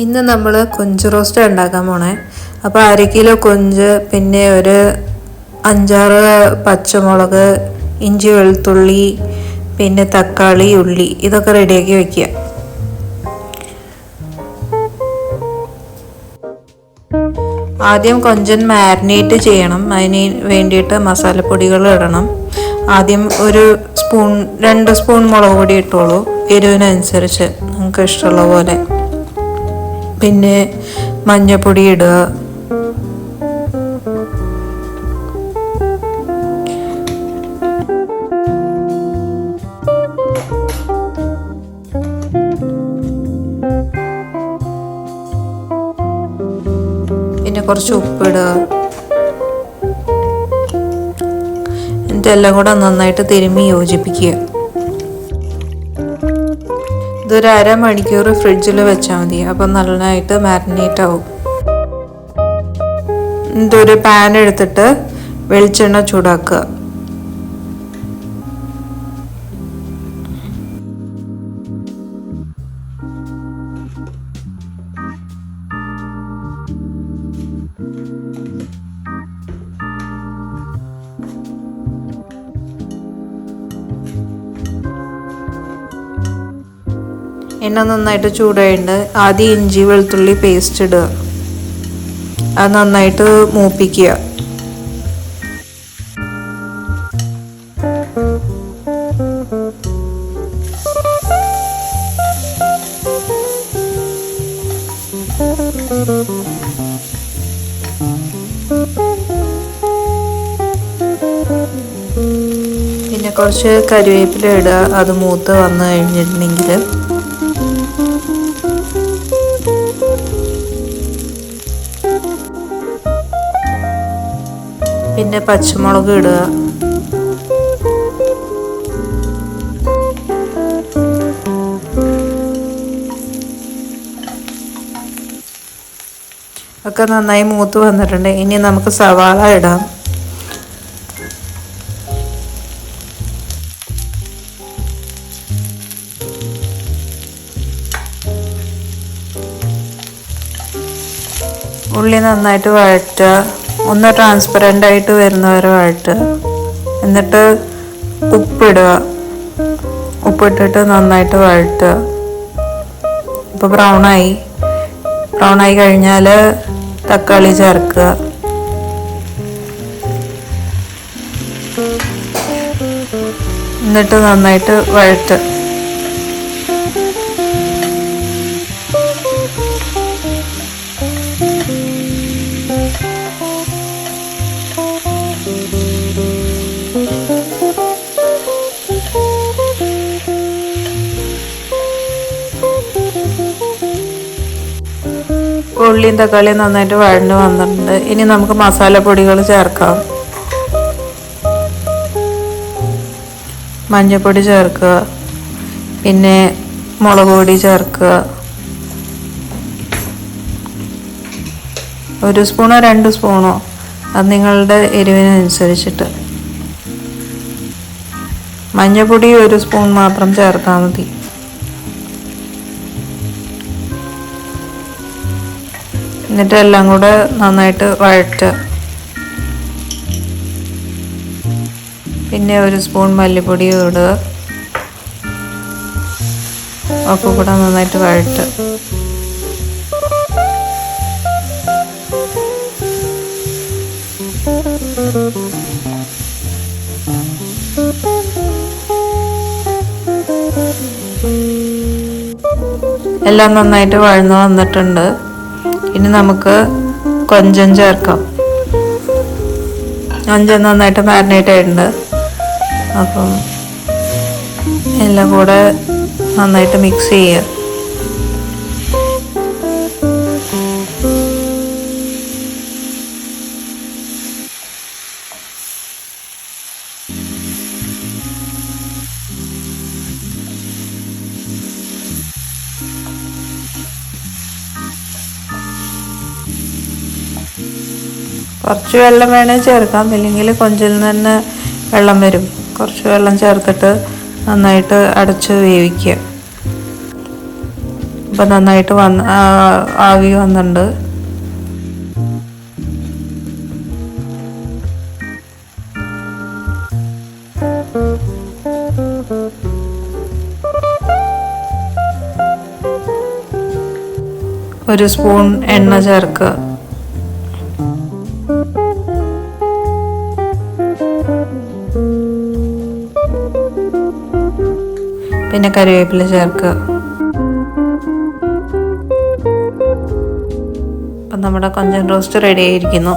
ഇന്ന് നമ്മൾ കൊഞ്ച് റോസ്റ്റ് ഉണ്ടാക്കാൻ പോണേ. അപ്പോൾ 1/2 കിലോ കൊഞ്ച്, പിന്നെ ഒരു 5-6 പച്ചമുളക്, ഇഞ്ചി വെളുത്തുള്ളി, പിന്നെ തക്കാളി, ഉള്ളി ഇതൊക്കെ റെഡിയാക്കി വെക്കുക. ആദ്യം കൊഞ്ചൻ മാരിനേറ്റ് ചെയ്യണം. അതിന് വേണ്ടിയിട്ട് മസാലപ്പൊടികൾ ഇടണം. ആദ്യം 2 സ്പൂൺ മുളക് പൊടി ഇട്ടോളൂ, എരിവിനനുസരിച്ച് നമുക്ക് ഇഷ്ടമുള്ള പോലെ. പിന്നെ മഞ്ഞൾപ്പൊടി ഇടുക, പിന്നെ കുറച്ച് ഉപ്പിടുക. എന്നിട്ട് എല്ലാം കൂടെ നന്നായിട്ട് തിരുമ്മി യോജിപ്പിക്കുക. ഇതൊരു 1/2 മണിക്കൂർ ഫ്രിഡ്ജിൽ വെച്ചാൽ മതി. അപ്പം നന്നായിട്ട് മാരിനേറ്റ് ആവും. ഇതൊരു പാൻ എടുത്തിട്ട് വെളിച്ചെണ്ണ ചൂടാക്കുക. എണ്ണ നന്നായിട്ട് ചൂടായിട്ട് ആദ്യം ഇഞ്ചി വെളുത്തുള്ളി പേസ്റ്റ് ഇടുക. അത് നന്നായിട്ട് മൂപ്പിക്കുക. പിന്നെ കുറച്ച് കറിവേപ്പില ഇടുക. അത് മൂത്ത് വന്നു കഴിഞ്ഞിട്ടുണ്ടെങ്കിൽ പിന്നെ പച്ചമുളക് ഇടുക. ഒക്കെ നന്നായി മൂത്ത് വന്നിട്ടുണ്ട്. ഇനി നമുക്ക് സവാള ഇടാം. ഉള്ളി നന്നായിട്ട് വഴറ്റുക. ഒന്ന് ട്രാൻസ്പെറൻ്റ് ആയിട്ട് വരുന്നവരെ വഴറ്റുക. എന്നിട്ട് ഉപ്പിടുക. ഉപ്പിട്ടിട്ട് നന്നായിട്ട് വഴറ്റുക. ഇപ്പോൾ ബ്രൗണായി കഴിഞ്ഞാൽ തക്കാളി ചേർക്കുക. എന്നിട്ട് നന്നായിട്ട് വഴറ്റുക. ഉള്ളിയും തക്കാളിയും നന്നായിട്ട് വഴണ്ട് വന്നിട്ടുണ്ട്. ഇനി നമുക്ക് മസാലപ്പൊടികൾ ചേർക്കാം. മഞ്ഞൾപ്പൊടി ചേർക്കുക, പിന്നെ മുളക് പൊടി ചേർക്കുക. 1 സ്പൂണോ 2 സ്പൂണോ അത് നിങ്ങളുടെ എരിവിനനുസരിച്ചിട്ട്. മഞ്ഞൾപ്പൊടി 1 സ്പൂൺ മാത്രം ചേർത്താൽ മതി. എന്നിട്ട് എല്ലാം കൂടെ നന്നായിട്ട് വഴറ്റുക. പിന്നെ 1 സ്പൂൺ മല്ലിപ്പൊടി ഇടുക. ഒക്കെ കൂടെ നന്നായിട്ട് വഴറ്റുക. എല്ലാം നന്നായിട്ട് വഴന്നു വന്നിട്ടുണ്ട്. ഇനി നമുക്ക് കൊഞ്ചൻ ചേർക്കാം. കൊഞ്ചൻ നന്നായിട്ട് മാരിനേറ്റ് ആയിട്ടുണ്ട്. അപ്പം എല്ലാം കൂടെ നന്നായിട്ട് മിക്സ് ചെയ്യുക. കുറച്ച് വെള്ളം വേണേൽ ചേർക്കാം, ഇല്ലെങ്കിൽ കൊഞ്ചിൽ നിന്ന് തന്നെ വെള്ളം വരും. കുറച്ച് വെള്ളം ചേർത്തിട്ട് നന്നായിട്ട് അടച്ച് വേവിക്കുക. അപ്പം നന്നായിട്ട് ആവി വന്നിട്ടുണ്ട്. ഒരു സ്പൂൺ എണ്ണ ചേർക്കുക. പിന്നെ കറിവേപ്പില ചേർക്കുക. അപ്പം നമ്മുടെ കൊഞ്ചൻ റോസ്റ്റ് റെഡി ആയിരിക്കുന്നു.